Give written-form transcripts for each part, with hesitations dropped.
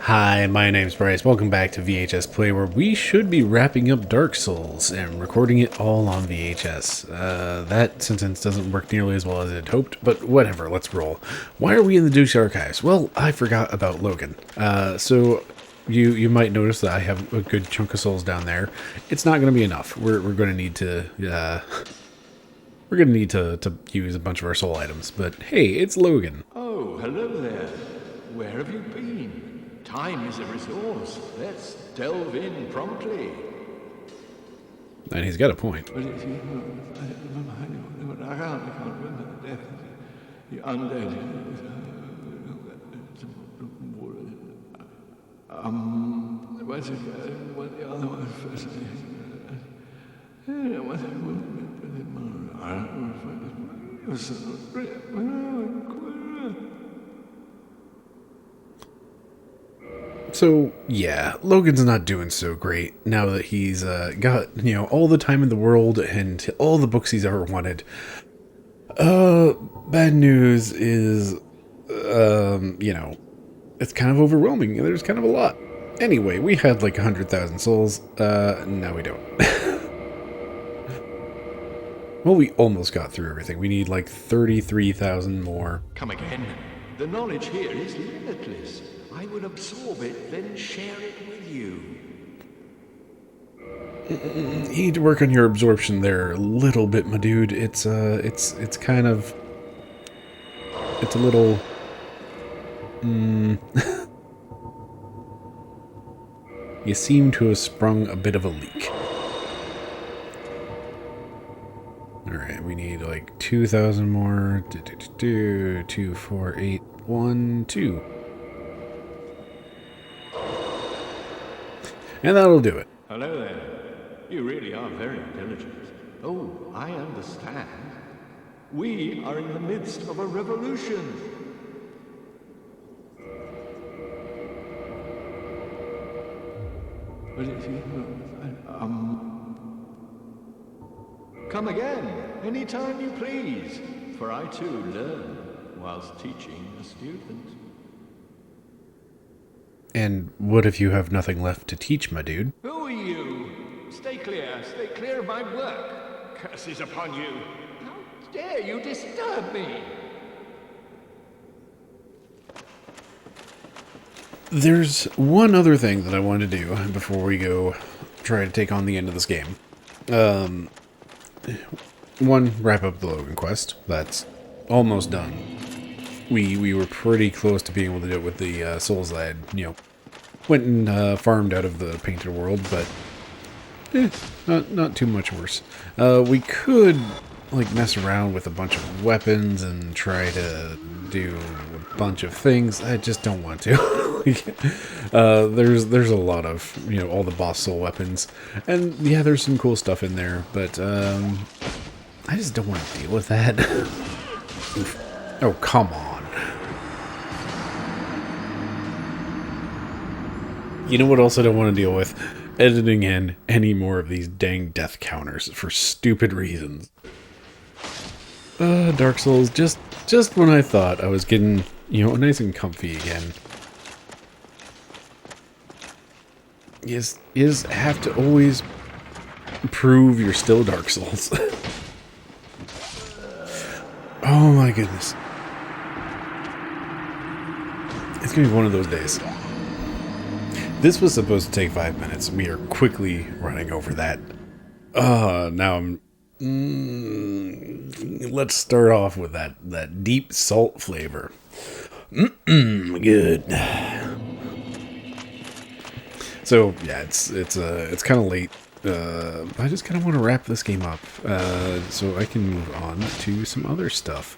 Hi, my name's Bryce. Welcome back to VHS Play, where we should be wrapping up Dark Souls and recording it all on VHS. That sentence doesn't work nearly as well as I'd hoped, but whatever, let's roll. Why are we in the Duke's Archives? Well, I forgot about Logan. So you might notice that I have a good chunk of souls down there. It's not going to be enough. We're going to need to use a bunch of our soul items. But hey, it's Logan. Oh, hello there. Where have you been? Time is a resource. Let's delve in promptly. And he's got a point. I can't remember the death. The undead. What's it? What the other one first? So, yeah, Logan's not doing so great now that he's got, all the time in the world and all the books he's ever wanted. Bad news is, it's kind of overwhelming. There's kind of a lot. Anyway, we had like 100,000 souls. Now we don't. Well, we almost got through everything. We need like 33,000 more. Come again. The knowledge here is limitless. I would absorb it, then share it with you. You need to work on your absorption there a little bit, my dude. It's kind of... It's a little... You seem to have sprung a bit of a leak. Alright, we need like 2,000 more. 2, 4, 8, 1, 2. And that'll do it. Hello there. You really are very intelligent. Oh, I understand. We are in the midst of a revolution. Come again, anytime you please, for I too learn whilst teaching a student. And what if you have nothing left to teach, my dude? Who are you? Stay clear of my work. Curses upon you. How dare you disturb me? There's one other thing that I want to do before we go try to take on the end of this game. One, wrap up the Logan quest. That's almost done. We were pretty close to being able to do it with the souls that I had, went and farmed out of the painted world, but not too much worse. We could like mess around with a bunch of weapons and try to do a bunch of things. I just don't want to. There's a lot of all the boss soul weapons, and yeah, there's some cool stuff in there, but I just don't want to deal with that. Oh, come on. You know what else I don't want to deal with? Editing in any more of these dang death counters for stupid reasons. Dark Souls, just when I thought I was getting, nice and comfy again. You just have to always prove you're still Dark Souls. Oh my goodness. It's gonna be one of those days. This was supposed to take 5 minutes. We are quickly running over that. Now I'm... let's start off with that deep salt flavor. Good. So, yeah, it's kind of late. I just kind of want to wrap this game up so I can move on to some other stuff.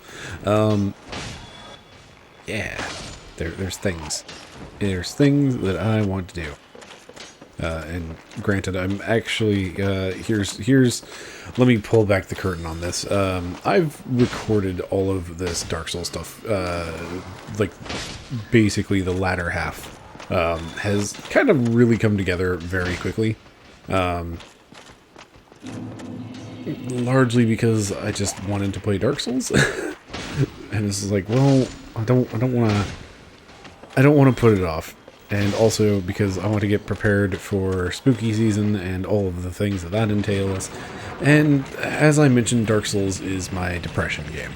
Yeah, there's things. There's things that I want to do. And granted, I'm actually, here's, let me pull back the curtain on this. I've recorded all of this Dark Souls stuff, like, basically the latter half, has kind of really come together very quickly. Largely because I just wanted to play Dark Souls. And this is like, well, I don't want to put it off. and also because I want to get prepared for spooky season and all of the things that that entails. And as I mentioned, Dark Souls is my depression game.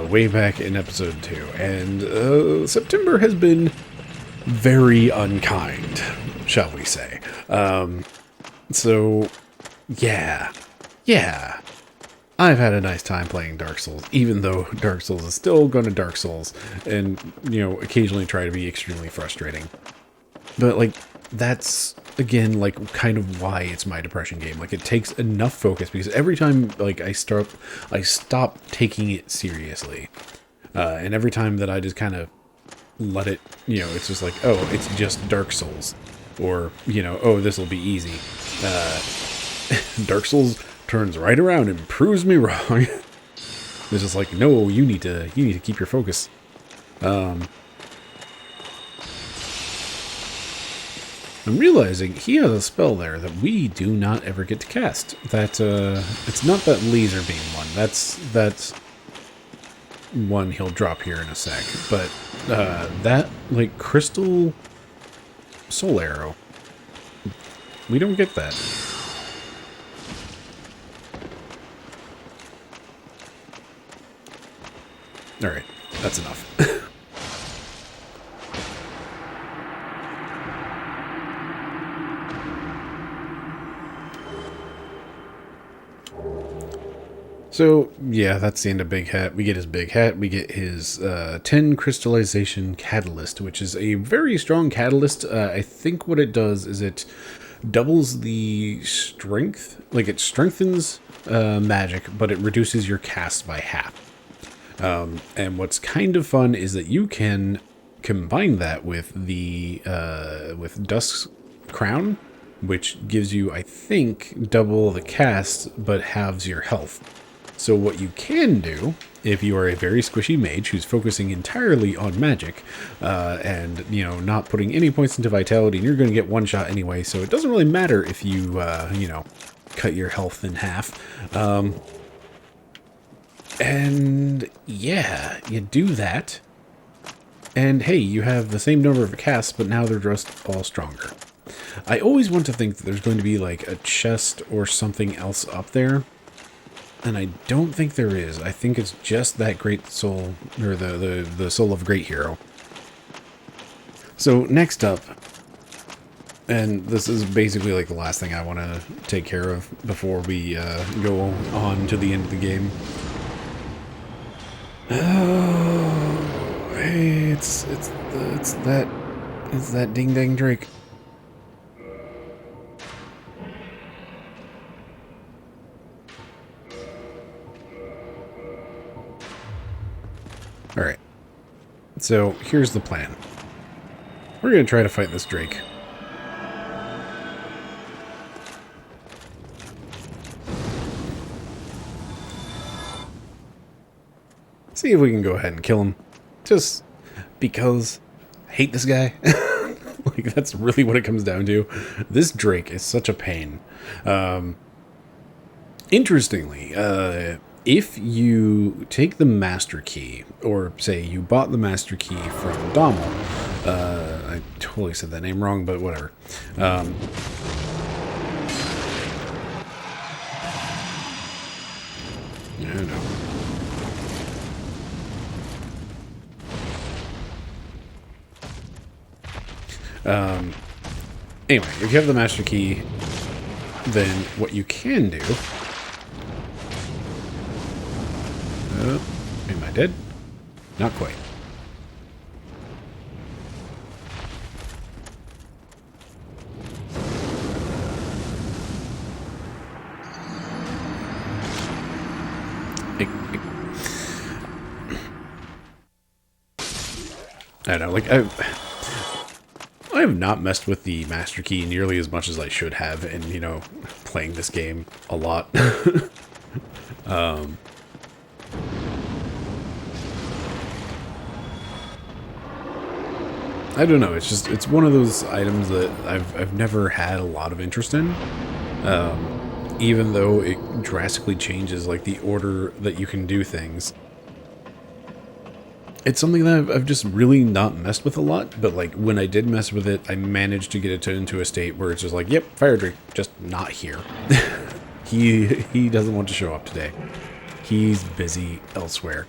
Way back in episode 2, and September has been very unkind, shall we say. So, yeah, I've had a nice time playing Dark Souls, even though Dark Souls is still going to Dark Souls, and, occasionally try to be extremely frustrating. But, like, that's, again, like, kind of why it's my depression game. Like, it takes enough focus, because every time, like, I stop taking it seriously. And every time that I just kind of let it, it's just like, oh, it's just Dark Souls. Or, oh, this will be easy. Dark Souls turns right around and proves me wrong. It's just like, no, you need to keep your focus. I'm realizing he has a spell there that we do not ever get to cast. That, it's not that laser beam one. That's one he'll drop here in a sec. But, that, like, crystal soul arrow, we don't get that. Alright, that's enough. So, yeah, that's the end of Big Hat. We get his Big Hat. We get his 10 Crystallization Catalyst, which is a very strong catalyst. I think what it does is it doubles the strength. Like, it strengthens magic, but it reduces your cast by half. And what's kind of fun is that you can combine that with the with Dusk's Crown, which gives you, I think, double the cast, but halves your health. So what you can do, if you are a very squishy mage who's focusing entirely on magic, and, not putting any points into vitality, and you're going to get one shot anyway, so it doesn't really matter if you, cut your health in half. And, yeah, you do that, and hey, you have the same number of casts, but now they're just all stronger. I always want to think that there's going to be, like, a chest or something else up there. And I don't think there is. I think it's just that great soul, or the soul of a great hero. So next up, and this is basically like the last thing I want to take care of before we go on to the end of the game. Oh, hey, it's that ding dang Drake. Alright, so here's the plan. We're going to try to fight this Drake. See if we can go ahead and kill him. Just because I hate this guy. Like, that's really what it comes down to. This Drake is such a pain. Interestingly, if you take the Master Key, or say you bought the Master Key from Dommel, I totally said that name wrong, but whatever. I don't know. Anyway, if you have the Master Key, then what you can do... am I dead? Not quite. I don't know, like, I have not messed with the Master Key nearly as much as I should have in, playing this game a lot. I don't know, it's one of those items that I've never had a lot of interest in. Even though it drastically changes, like, the order that you can do things. It's something that I've just really not messed with a lot, but like when I did mess with it, I managed to get it into a state where it's just like, yep, Fire Drake, just not here. He doesn't want to show up today. He's busy elsewhere.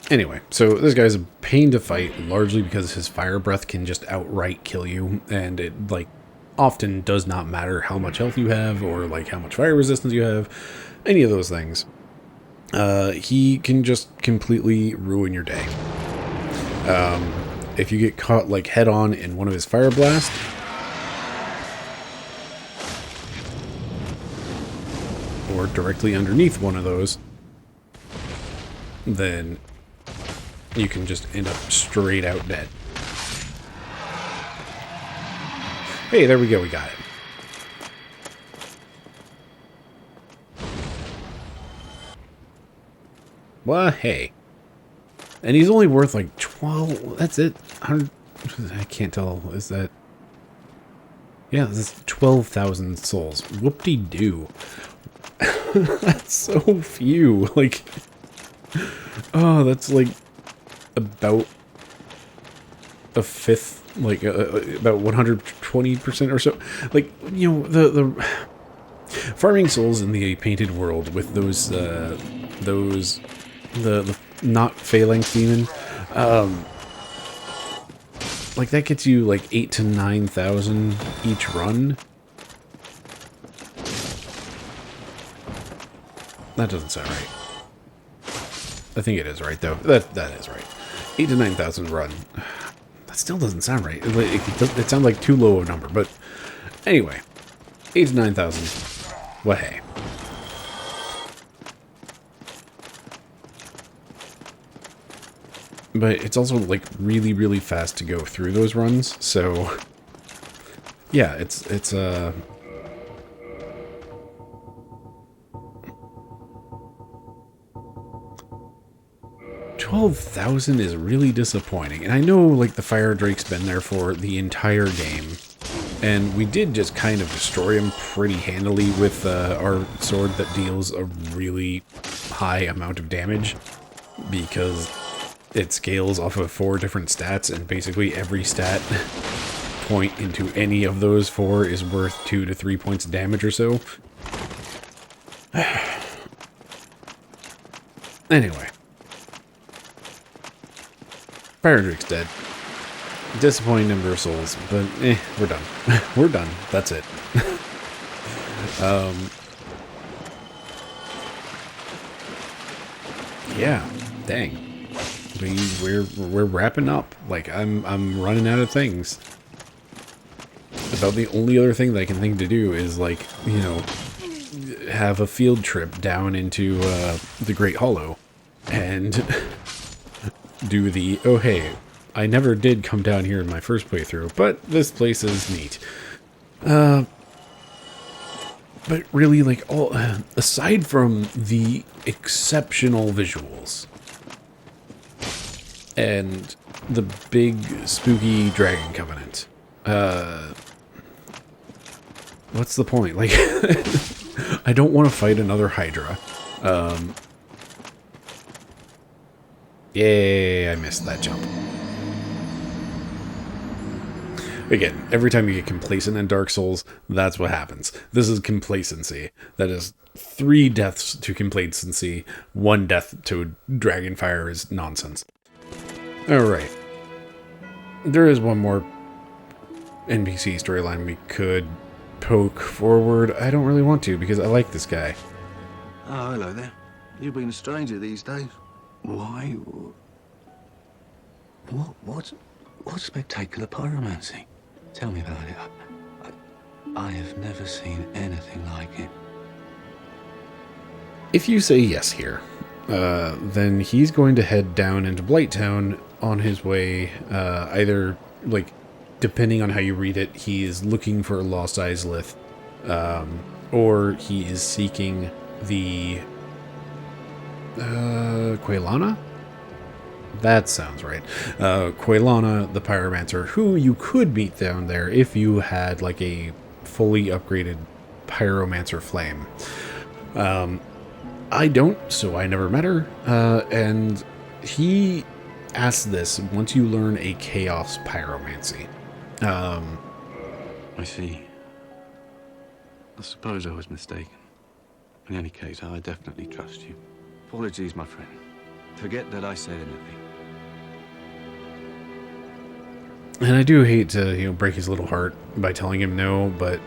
Anyway, so this guy's a pain to fight, largely because his fire breath can just outright kill you, and it, like, often does not matter how much health you have, or, like, how much fire resistance you have, any of those things. He can just completely ruin your day. If you get caught, like, head-on in one of his fire blasts, or directly underneath one of those, then you can just end up straight out dead. Hey, there we go, we got it. Well, hey. And he's only worth like 12, that's it. 100, I can't tell, is that... Yeah, this is 12,000 souls. Whoop-de-doo. That's so few. Like, oh, that's like about a fifth, like about 120% or so. Like, you know, the farming souls in the painted world with those the not phalanx demon, like that gets you like 8,000 to 9,000 each run. That doesn't sound right. I think it is right, though. That is right. 8,000 to 9,000 run. That still doesn't sound right. It sounds like too low a number, but anyway. 8,000 to 9,000. Well, hey. But it's also, like, really, really fast to go through those runs, so... Yeah, it's 12,000 is really disappointing. And I know, like, the Fire Drake's been there for the entire game. And we did just kind of destroy him pretty handily with our sword that deals a really high amount of damage. Because it scales off of 4 different stats, and basically every stat point into any of those 4 is worth 2 to 3 points of damage or so. Anyway. Fire Drake's dead. Disappointing number of souls, but we're done. We're done. That's it. Yeah, dang. We're wrapping up. Like, I'm running out of things. About the only other thing that I can think to do is, like, you know, have a field trip down into the Great Hollow and do the, oh hey, I never did come down here in my first playthrough, but this place is neat. But really, like, all aside from the exceptional visuals and the big spooky dragon covenant, what's the point? Like, I don't want to fight another Hydra. Yay, I missed that jump. Again, every time you get complacent in Dark Souls, that's what happens. This is complacency. That is 3 deaths to complacency, 1 death to Dragonfire is nonsense. Alright. There is one more NPC storyline we could poke forward. I don't really want to, because I like this guy. Oh, hello there. You've been a stranger these days. Why? What spectacular pyromancy? Tell me about it. I have never seen anything like it. If you say yes here, then he's going to head down into Blighttown on his way, either, like, depending on how you read it, he is looking for a Lost Izalith, or he is seeking the, Quaylana? That sounds right. Quaylana, the pyromancer, who you could meet down there if you had like a fully upgraded pyromancer flame. I don't, so I never met her. And he asks this once you learn a chaos pyromancy. I see. I suppose I was mistaken. In any case, I definitely trust you. Apologies, my friend. Forget that I said anything. And I do hate to, break his little heart by telling him no, but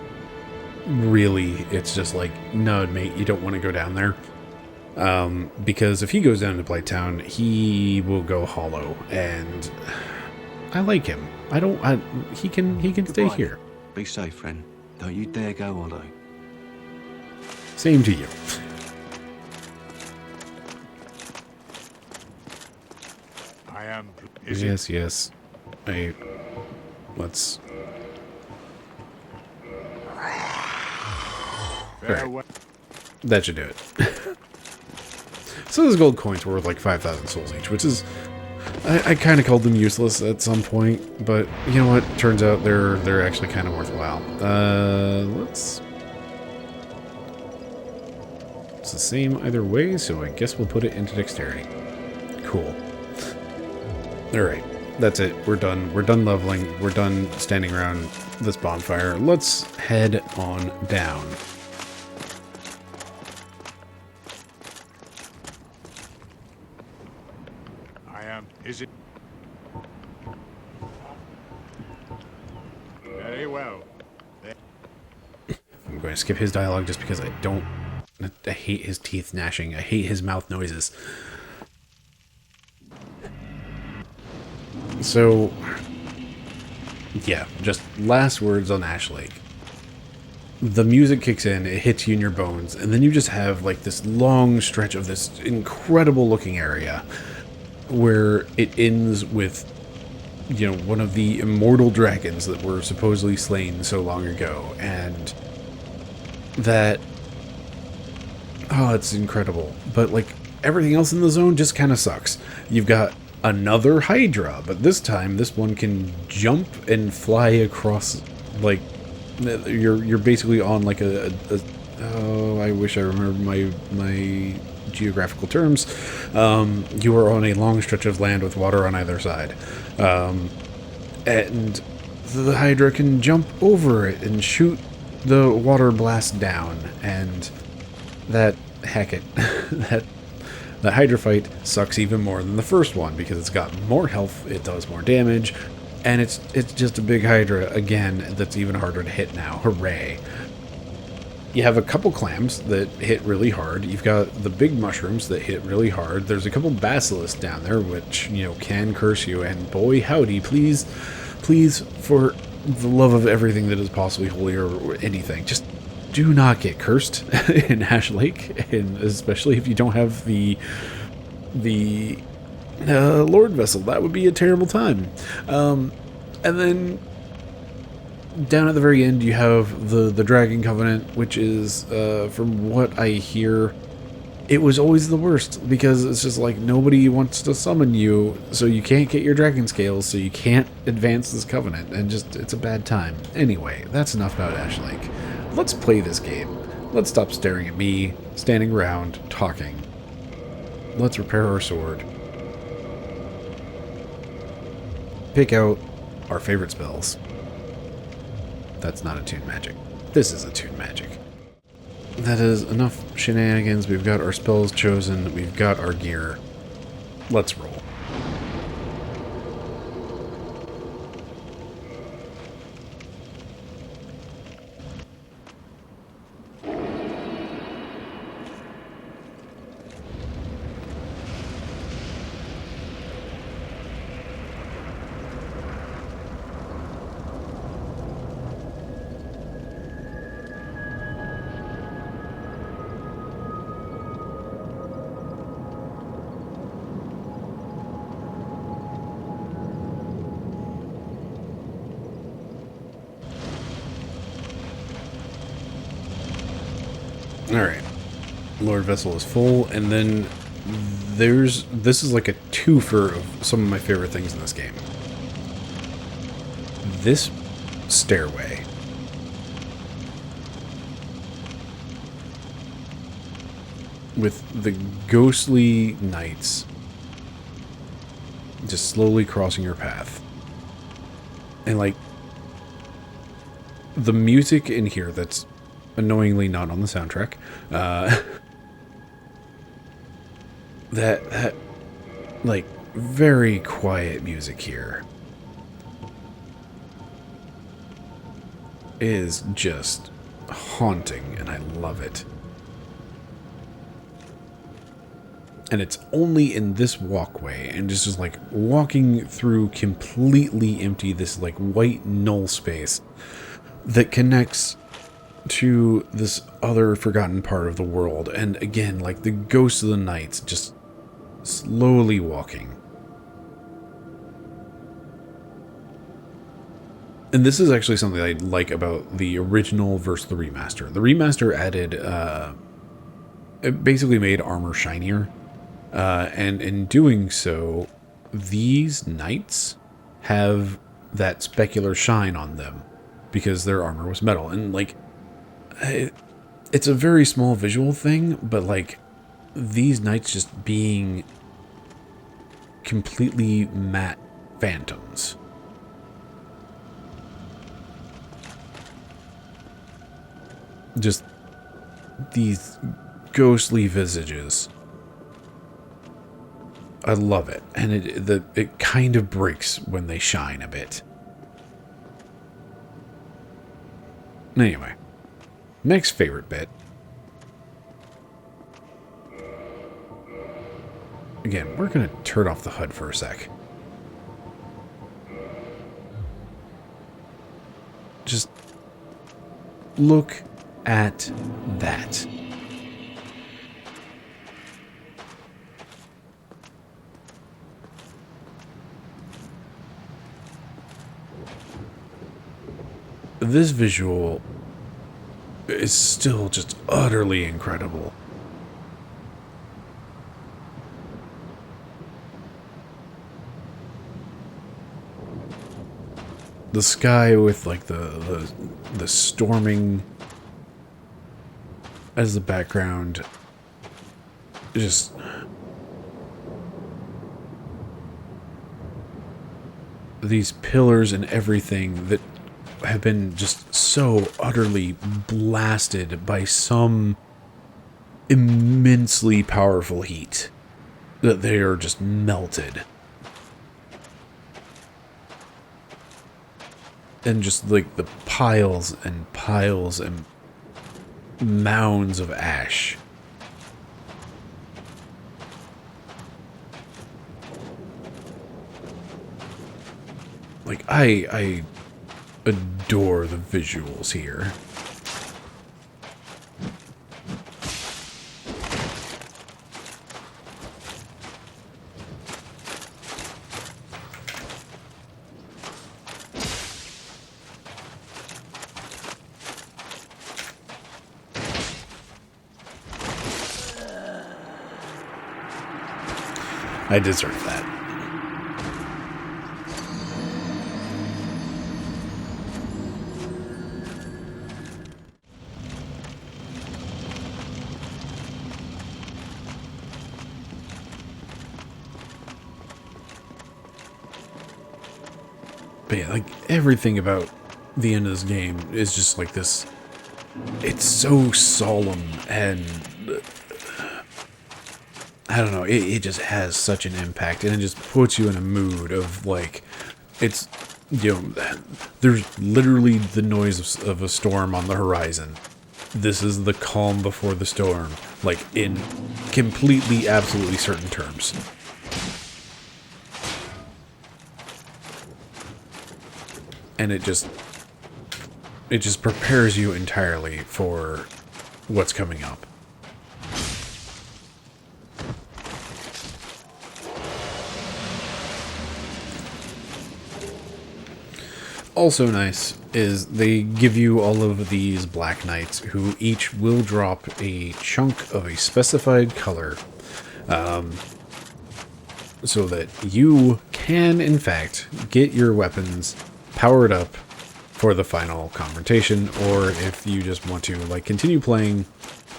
really, it's just like, no, mate, you don't want to go down there. Because if he goes down to Blighttown, he will go hollow, and I like him. He can stay Goodbye. here. Be safe, friend. Don't you dare go hollow. Same to you. I am. Yes. Let's. Farewell. That should do it. So those gold coins were worth like 5,000 souls each, which is, I kind of called them useless at some point, but you know what? Turns out they're actually kind of worthwhile. It's the same either way, so I guess we'll put it into dexterity. Cool. All right, that's it. We're done. We're done leveling. We're done standing around this bonfire. Let's head on down. I am. Is it? Very well. I'm going to skip his dialogue just because I hate his teeth gnashing. I hate his mouth noises. So, yeah, just last words on Ash Lake. The music kicks in, it hits you in your bones, and then you just have like this long stretch of this incredible looking area where it ends with, one of the immortal dragons that were supposedly slain so long ago, and that, oh, it's incredible. But like everything else in the zone just kind of sucks. You've got another Hydra, but this time this one can jump and fly across, like you're basically on like oh, I wish I remember my geographical terms. You are on a long stretch of land with water on either side, and the Hydra can jump over it and shoot the water blast down, and that, heck it, that the Hydra fight sucks even more than the first one because it's got more health, it does more damage, and it's just a big Hydra again that's even harder to hit now. Hooray. You have a couple clams that hit really hard. You've got the big mushrooms that hit really hard. There's a couple basilisks down there which, can curse you, and boy howdy, please, for the love of everything that is possibly holy or anything, just do not get cursed in Ash Lake, and especially if you don't have the Lord Vessel. That would be a terrible time. And then down at the very end, you have the Dragon Covenant, which is, from what I hear, it was always the worst, because it's just like nobody wants to summon you, so you can't get your dragon scales, so you can't advance this covenant, and just, it's a bad time. Anyway, that's enough about Ash Lake. Let's play this game. Let's stop staring at me, standing around, talking. Let's repair our sword. Pick out our favorite spells. That's not attuned magic. This is attuned magic. That is enough shenanigans. We've got our spells chosen. We've got our gear. Let's roll. Alright. Lord Vessel is full, and then this is like a twofer of some of my favorite things in this game. This stairway with the ghostly knights just slowly crossing your path. And like the music in here that's annoyingly not on the soundtrack, that like very quiet music here is just haunting, and I love it. And it's only in this walkway, and just like walking through completely empty, this like white null space that connects to this other forgotten part of the world. And again, like the ghosts of the knights just slowly walking. And this is actually something I like about the original versus the remaster. The remaster added, it basically made armor shinier. And in doing so, these knights have that specular shine on them because their armor was metal. And like, it's a very small visual thing, but like these knights just being completely matte phantoms. Just these ghostly visages. I love it, and it kind of breaks when they shine a bit. Anyway, next favorite bit. Again, we're gonna turn off the HUD for a sec. Just look at that. This visual is still just utterly incredible. The sky with like the storming as the background, just these pillars and everything that have been just so utterly blasted by some immensely powerful heat that they are just melted. And just like the piles and piles and mounds of ash. Like, I adore the visuals here. I deserve that. But yeah, like everything about the end of this game is just like this. It's so solemn, and I don't know, it just has such an impact, and it just puts you in a mood of like, it's, you know, there's literally the noise of a storm on the horizon. This is the calm before the storm, like in completely, absolutely certain terms. And it just prepares you entirely for what's coming up. Also nice is they give you all of these Black Knights who each will drop a chunk of a specified color So that you can, in fact, get your weapons powered up for the final confrontation, or if you just want to, like, continue playing,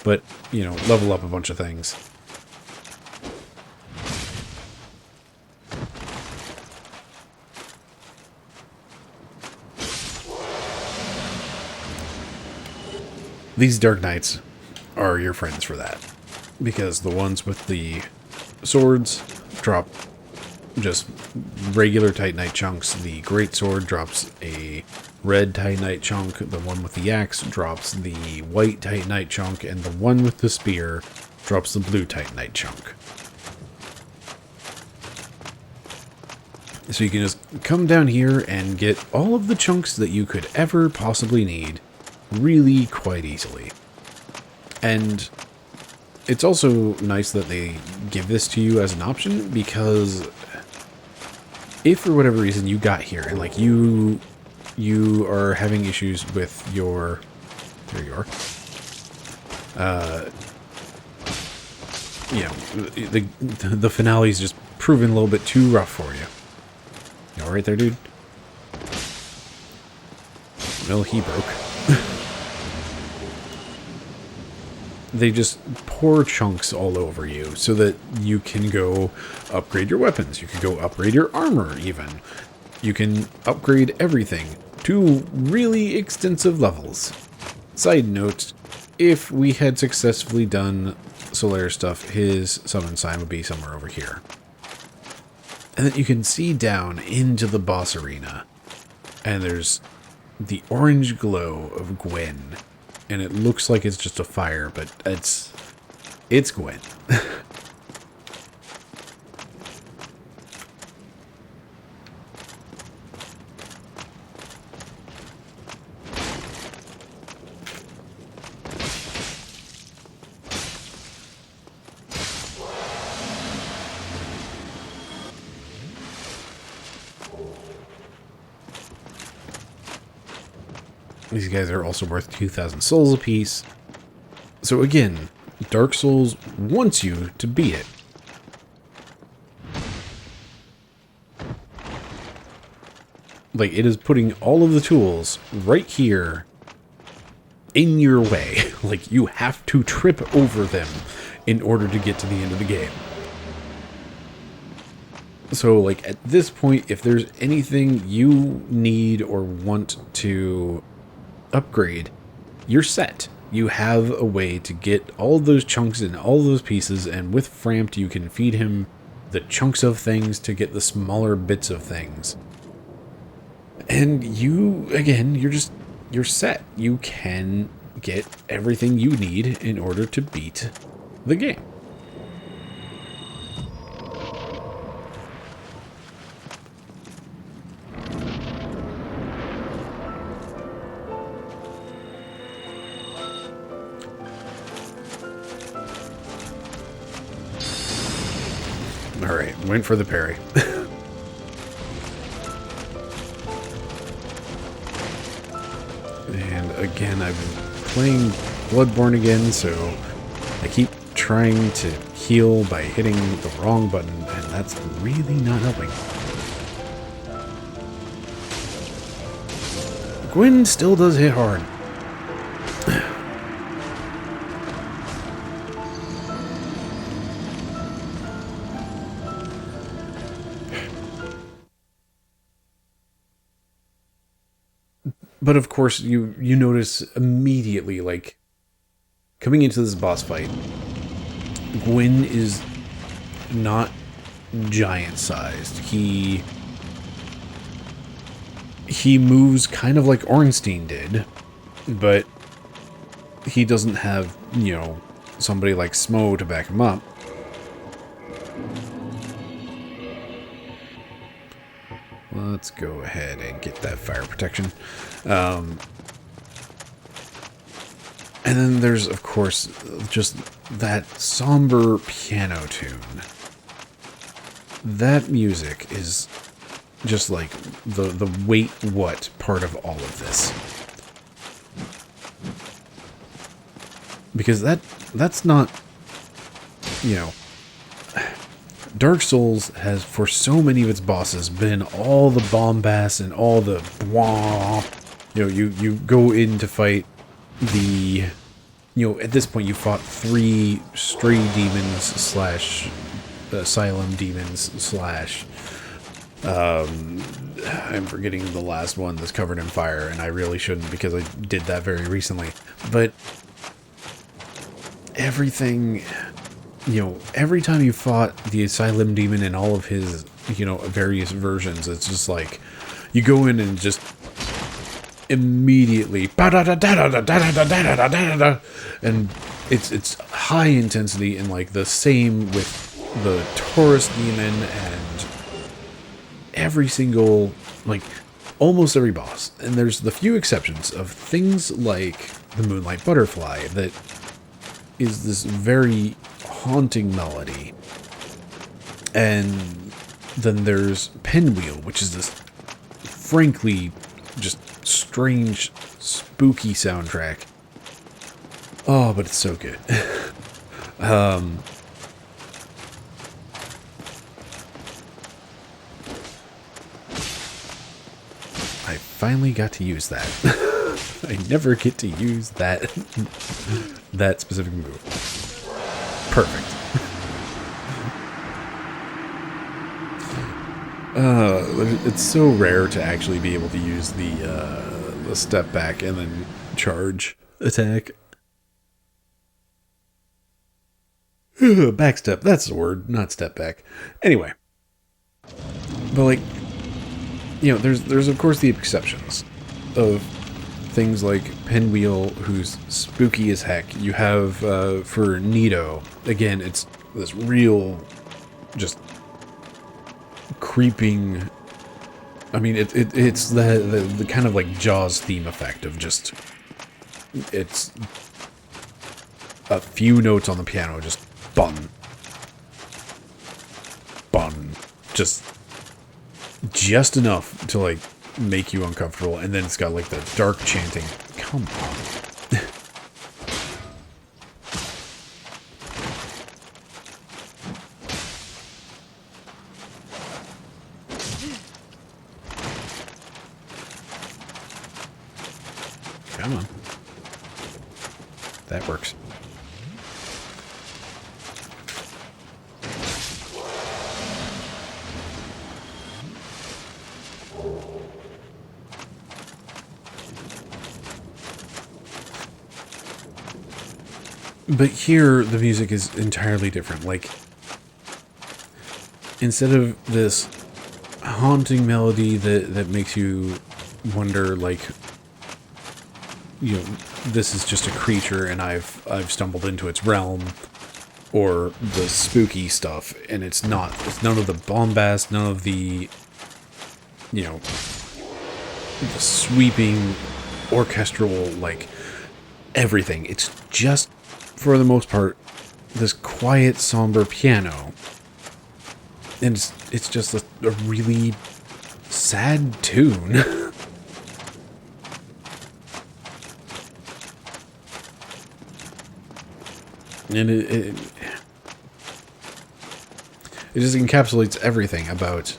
but, you know, level up a bunch of things. These Dark Knights are your friends for that, because the ones with the swords drop just regular Titanite chunks. The Great Sword drops a red Titanite chunk. The one with the axe drops the white Titanite chunk. And the one with the spear drops the blue Titanite chunk. So you can just come down here and get all of the chunks that you could ever possibly need really quite easily. And it's also nice that they give this to you as an option, because if for whatever reason you got here and like you are having issues with your, there you are, you know, the finale's just proven a little bit too rough for you. You all right there, dude? Well, he broke. They just pour chunks all over you so that you can go upgrade your weapons. You can go upgrade your armor, even. You can upgrade everything to really extensive levels. Side note, if we had successfully done Solaire stuff, his summon sign would be somewhere over here. And then you can see down into the boss arena, and there's the orange glow of Gwen. And it looks like it's just a fire, but it's Gwen. These guys are also worth 2,000 souls apiece. So again, Dark Souls wants you to beat it. Like, it is putting all of the tools right here in your way. Like, you have to trip over them in order to get to the end of the game. So, like, at this point, if there's anything you need or want to upgrade, you're set. You have a way to get all those chunks and all those pieces, and with Framped you can feed him the chunks of things to get the smaller bits of things. And you, again, you're set. You can get everything you need in order to beat the game. Alright, wait for the parry. And again, I've been playing Bloodborne again, so I keep trying to heal by hitting the wrong button, and that's really not helping. Gwen still does hit hard. But of course, you notice immediately, like, coming into this boss fight, Gwen is not giant-sized. He moves kind of like Ornstein did, but he doesn't have, you know, somebody like Smo to back him up. Let's go ahead and get that fire protection. And then there's, of course, just that somber piano tune. That music is just like the wait what part of all of this. Because that's not, you know, Dark Souls has, for so many of its bosses, been all the bombast and all the blah. You know, you go in to fight the... You know, at this point you fought 3 stray demons slash asylum demons slash... I'm forgetting the last one that's covered in fire, and I really shouldn't because I did that very recently. But everything... You know, every time you fought the Asylum Demon in all of his, you know, various versions, it's just like, you go in and just immediately, and it's high intensity, and like the same with the Taurus Demon and every single, like, almost every boss. And there's the few exceptions of things like the Moonlight Butterfly that is this very haunting melody, and then there's Pinwheel, which is this frankly just strange spooky soundtrack. Oh, but it's so good. I finally got to use that. I never get to use that that specific move. Perfect. It's so rare to actually be able to use the step back and then charge attack. Backstep, that's the word, not step back. Anyway. But like, you know, there's of course the exceptions of things like Pinwheel, who's spooky as heck. You have, for Nito, again, it's this real, just creeping... I mean, it's the kind of like Jaws theme effect of just... It's a few notes on the piano, just bun. Bun. Just enough to, like, make you uncomfortable, and then it's got like the dark chanting. Come on. Come on. That works. But here, the music is entirely different. Like, instead of this haunting melody that makes you wonder, like, you know, this is just a creature and I've stumbled into its realm, or the spooky stuff, and it's not. It's none of the bombast, none of the, you know, the sweeping orchestral, like, everything. It's just, for the most part, this quiet, somber piano. And it's just a really sad tune. And it just encapsulates everything about,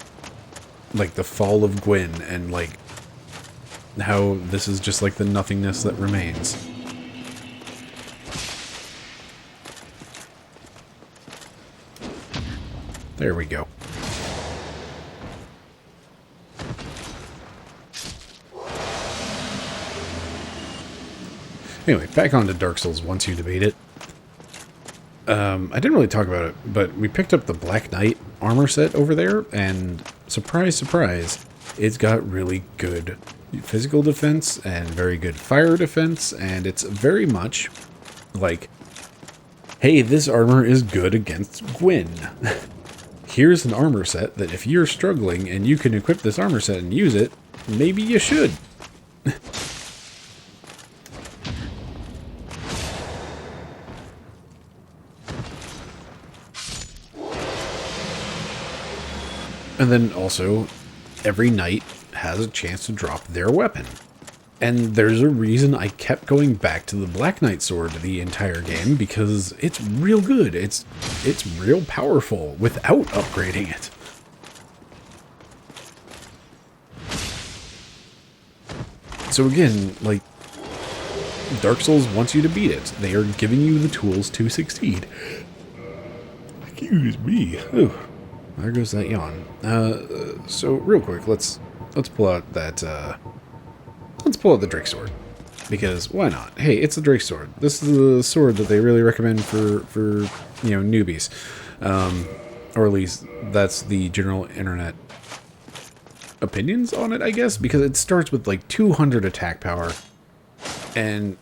like, the fall of Gwyn, and, like, how this is just, like, the nothingness that remains. There we go. Anyway, back on to Dark Souls once you debate it. I didn't really talk about it, but we picked up the Black Knight armor set over there, and surprise, surprise, it's got really good physical defense and very good fire defense, and it's very much like, hey, this armor is good against Gwyn. Here's an armor set that if you're struggling and you can equip this armor set and use it, maybe you should. And then also, every knight has a chance to drop their weapon. And there's a reason I kept going back to the Black Knight sword the entire game, because it's real good. It's real powerful without upgrading it. So again, like, Dark Souls wants you to beat it. They are giving you the tools to succeed. Excuse me. Ooh, there goes that yawn. So real quick, let's pull out that let's pull out the Drake sword, because why not? Hey, it's the Drake sword. This is the sword that they really recommend for newbies, or at least that's the general internet opinions on it, I guess, because it starts with like 200 attack power, and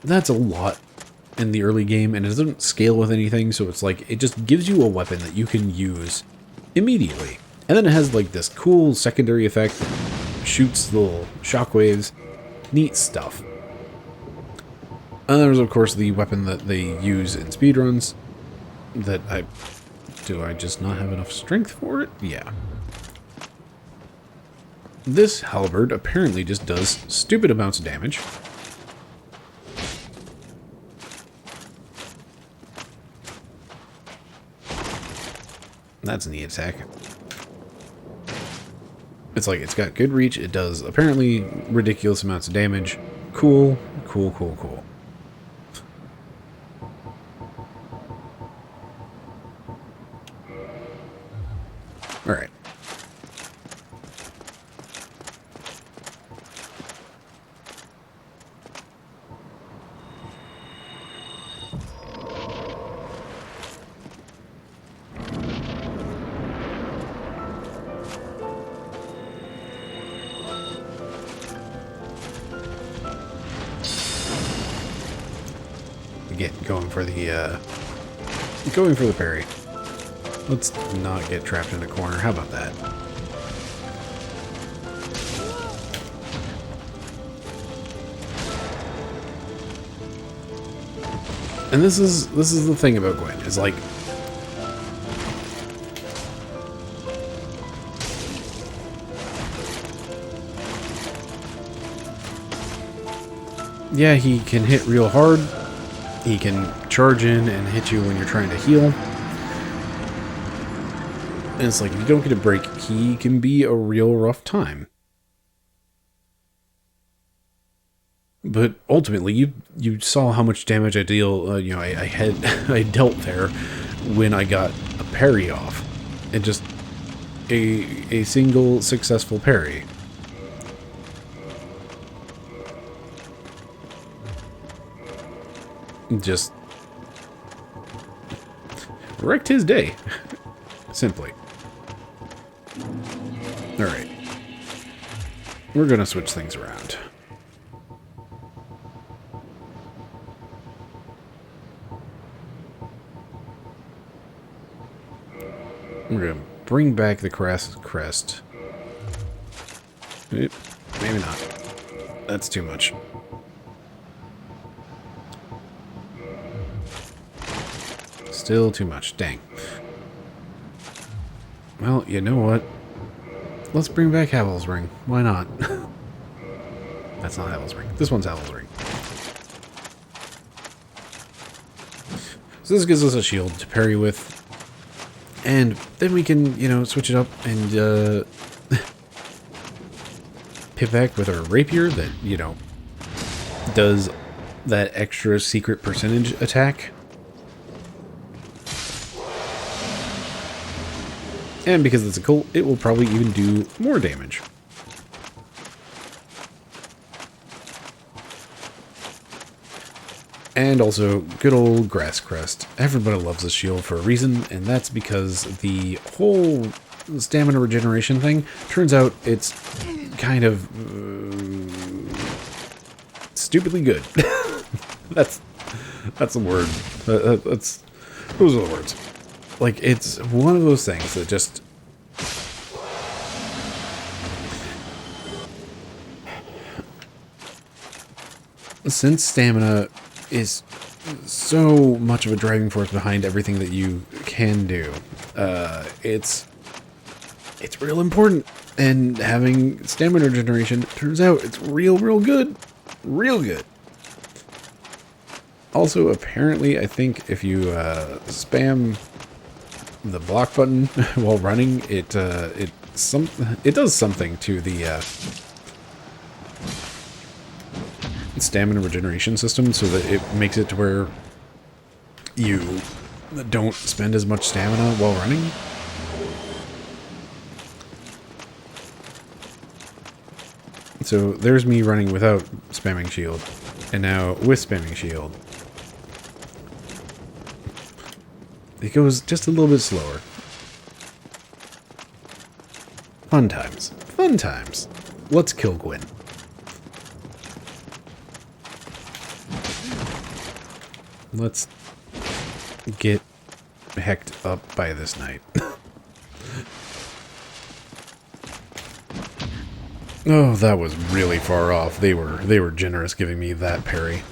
that's a lot in the early game, and it doesn't scale with anything, so it's like it just gives you a weapon that you can use immediately. And then it has like this cool secondary effect, shoots little shockwaves, neat stuff. And there's of course the weapon that they use in speedruns that I just not have enough strength for it? Yeah. This halberd apparently just does stupid amounts of damage. That's a neat attack. It's like, it's got good reach, it does apparently ridiculous amounts of damage. Cool, cool, cool, cool. Alright. Again, going for the parry. Let's not get trapped in a corner. How about that? And this is the thing about Gwen, is like, yeah, he can hit real hard. He can charge in and hit you when you're trying to heal. And it's like, if you don't get a break, he can be a real rough time. But ultimately, you saw how much damage I deal. I dealt there when I got a parry off, and just a single successful parry. Just wrecked his day, simply. All right, we're gonna switch things around. We're gonna bring back the crest. Maybe not. That's too much. Still too much. Dang. Well, you know what? Let's bring back Havel's Ring. Why not? That's not Havel's Ring. This one's Havel's Ring. So this gives us a shield to parry with. And then we can, switch it up and hit back with our rapier that, does that extra secret percentage attack. And because it's a cult, it will probably even do more damage. And also, good old Grass Crest. Everybody loves this shield for a reason, and that's because the whole stamina regeneration thing, turns out it's kind of stupidly good. That's the word. Those are the words. Like, it's one of those things that just... Since stamina is so much of a driving force behind everything that you can do, it's it's real important. And having stamina regeneration, turns out it's real good. Real good. Also, apparently, I think if you spam the block button while running, it does something to the stamina regeneration system, so that it makes it to where you don't spend as much stamina while running. So there's me running without spamming shield, and now with spamming shield, it goes just a little bit slower. Fun times. Fun times. Let's kill Gwyn. Let's get hecked up by this knight. Oh, that was really far off. They were generous giving me that parry.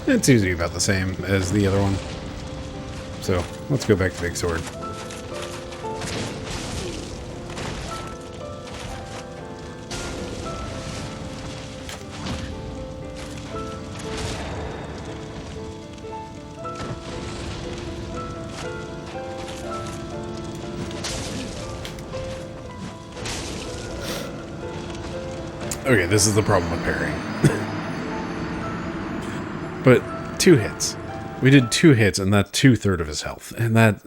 It seems to be about the same as the other one. So, let's go back to Big Sword. Okay, this is the problem with parrying. But 2 hits. We did 2 hits, and that's 2/3 of his health. And that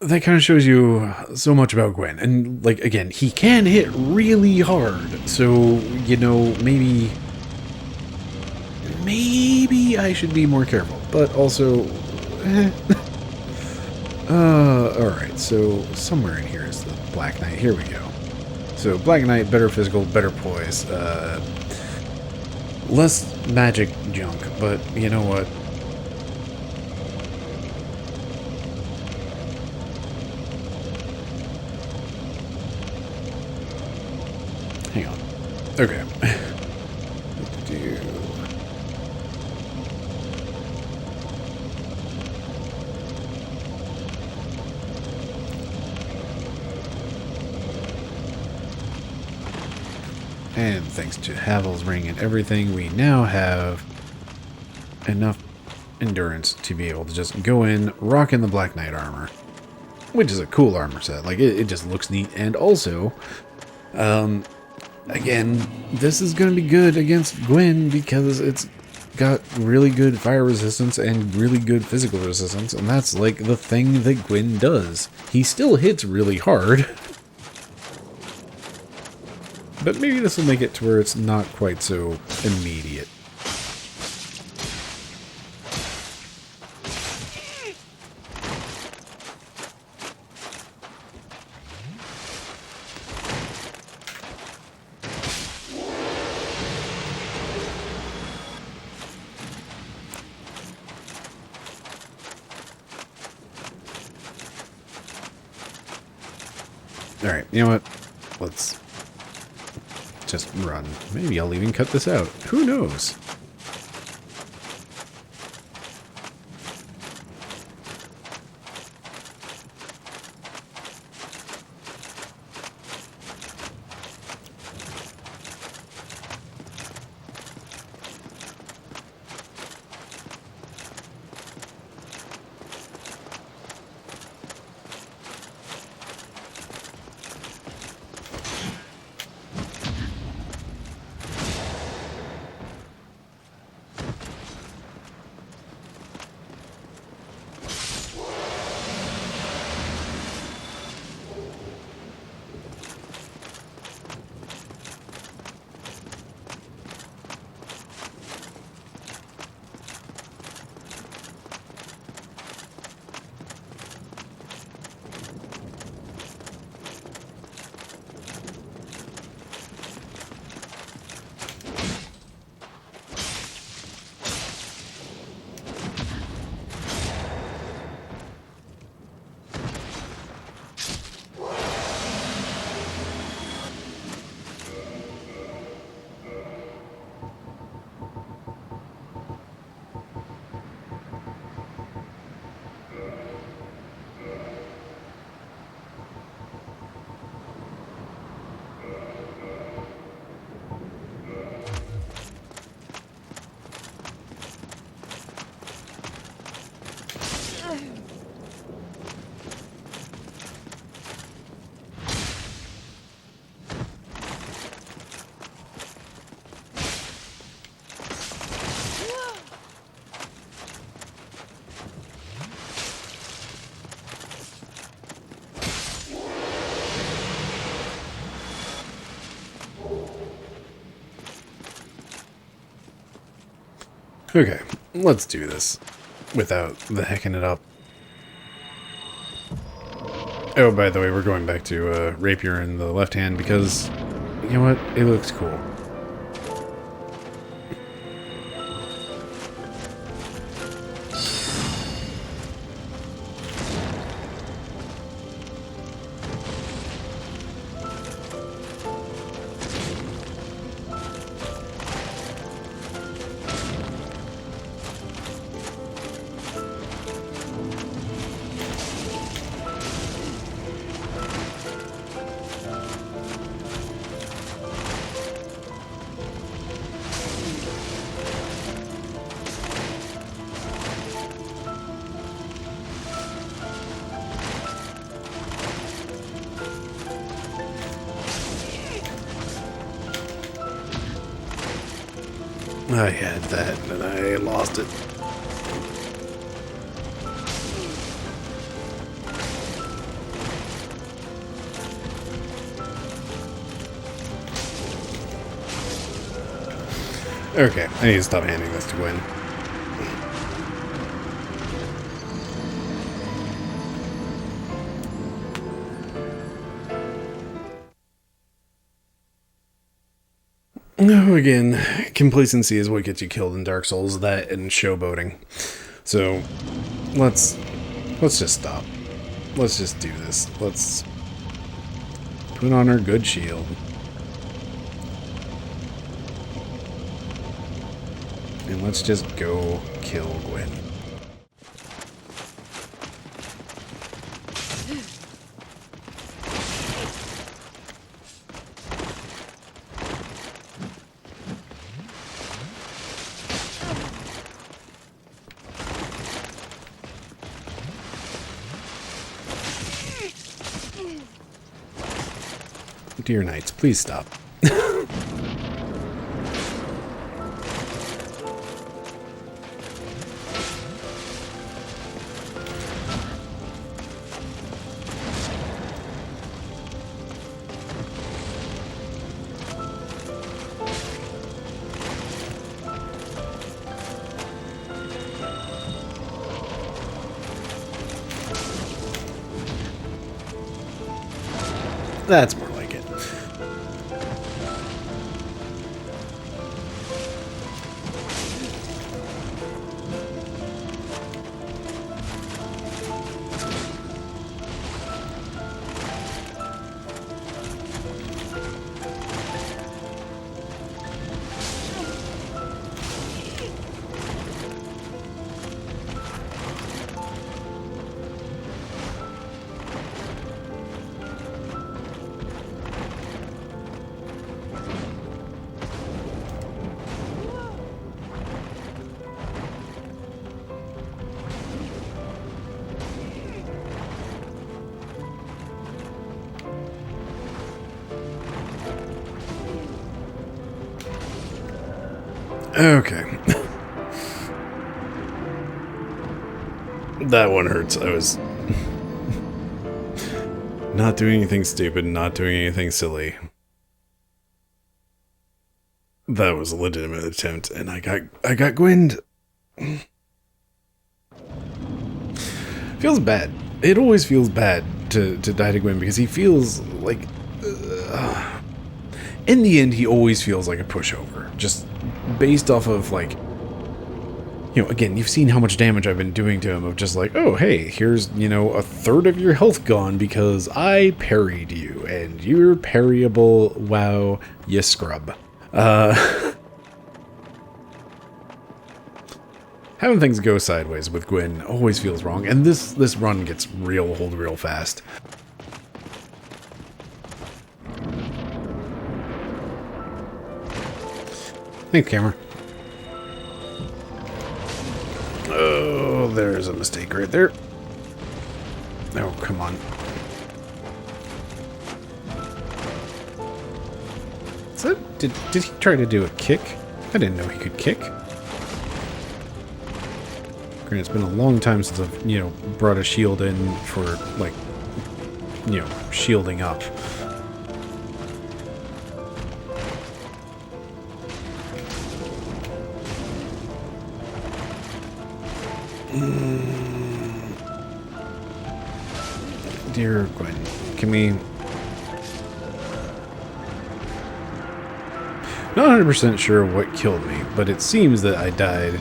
kind of shows you so much about Gwyn. And, like, again, he can hit really hard. So, you know, maybe I should be more careful. But also, alright, so somewhere in here is the Black Knight. Here we go. So, Black Knight, better physical, better poise, less magic junk, but you know what? Hang on. Okay. And thanks to Havel's ring and everything, we now have enough endurance to be able to just go in, rock in the Black Knight armor, which is a cool armor set. Like, it just looks neat. And also, again, this is going to be good against Gwyn because it's got really good fire resistance and really good physical resistance, and that's like the thing that Gwyn does. He still hits really hard. But maybe this will make it to where it's not quite so immediate. Alright, you know what? Let's just run. Maybe I'll even cut this out. Who knows? Okay, let's do this without the hecking it up. Oh, by the way, we're going back to rapier in the left hand because, you know what? It looks cool. I had that, and I lost it. Okay, I need to stop handing this to Gwen. No, again, complacency is what gets you killed in Dark Souls, that and showboating. So, let's just stop. Let's just do this. Let's put on our good shield. And let's just go kill Gwen. Dear Knights, please stop. That's more like it. Okay. That one hurts. I was not doing anything stupid, not doing anything silly. That was a legitimate attempt, and I got Gwinned. Feels bad. It always feels bad to die to Gwyn because he feels like in the end he always feels like a pushover, just based off of, like, you know, again, you've seen how much damage I've been doing to him, of just like, oh hey, here's, you know, a third of your health gone because I parried you and you're parryable. Wow, you scrub. Having things go sideways with Gwyn always feels wrong, and this run gets real old real fast. Thanks, camera. Oh, there's a mistake right there. Oh, come on. Is that, did he try to do a kick? I didn't know he could kick. Granted, it's been a long time since I've, you know, brought a shield in for, like, you know, shielding up. Dear Gwen, can we... Not 100% sure what killed me, but it seems that I died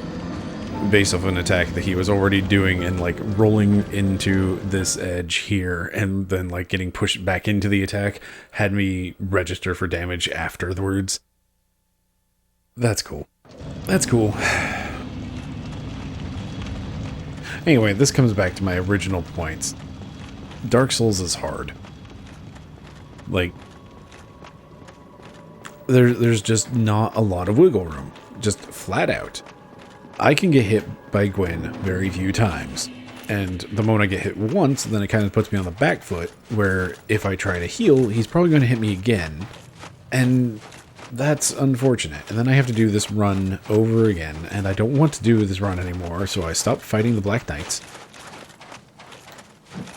based off an attack that he was already doing and like rolling into this edge here and then like getting pushed back into the attack had me register for damage afterwards. That's cool. That's cool. Anyway, this comes back to my original points. Dark Souls is hard. Like, there's just not a lot of wiggle room. Just flat out. I can get hit by Gwen very few times. And the moment I get hit once, then it kind of puts me on the back foot, where if I try to heal, he's probably going to hit me again. And that's unfortunate. And then I have to do this run over again, and I don't want to do this run anymore, so I stopped fighting the Black Knights.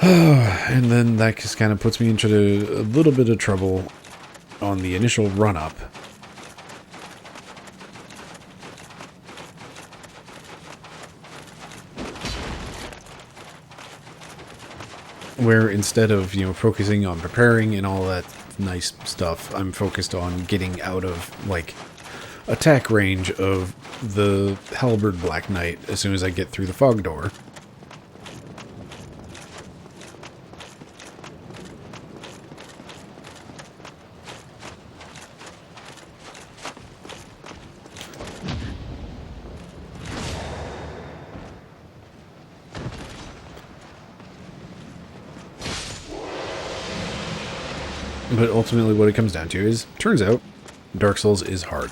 And then that just kind of puts me into a little bit of trouble on the initial run-up. Where instead of, focusing on preparing and all that nice stuff, I'm focused on getting out of, like, attack range of the Halberd Black Knight as soon as I get through the fog door. But ultimately what it comes down to is, turns out, Dark Souls is hard.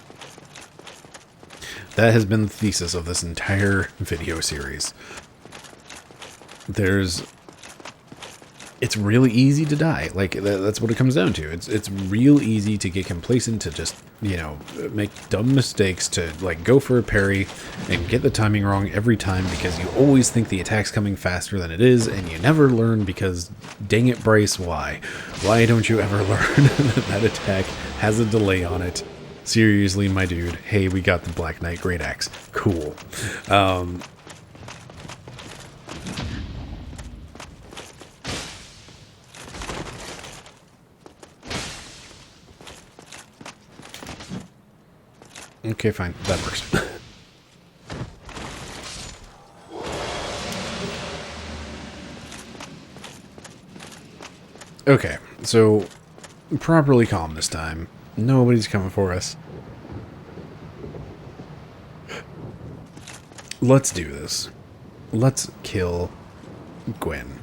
That has been the thesis of this entire video series. It's really easy to die. Like, that's what it comes down to. It's real easy to get complacent, to just, make dumb mistakes, to, like, go for a parry and get the timing wrong every time because you always think the attack's coming faster than it is, and you never learn because, dang it, Bryce, why? Why don't you ever learn that attack has a delay on it? Seriously, my dude. Hey, we got the Black Knight Great Axe. Cool. Okay, fine. That works. Okay, so properly calm this time. Nobody's coming for us. Let's do this. Let's kill Gwen.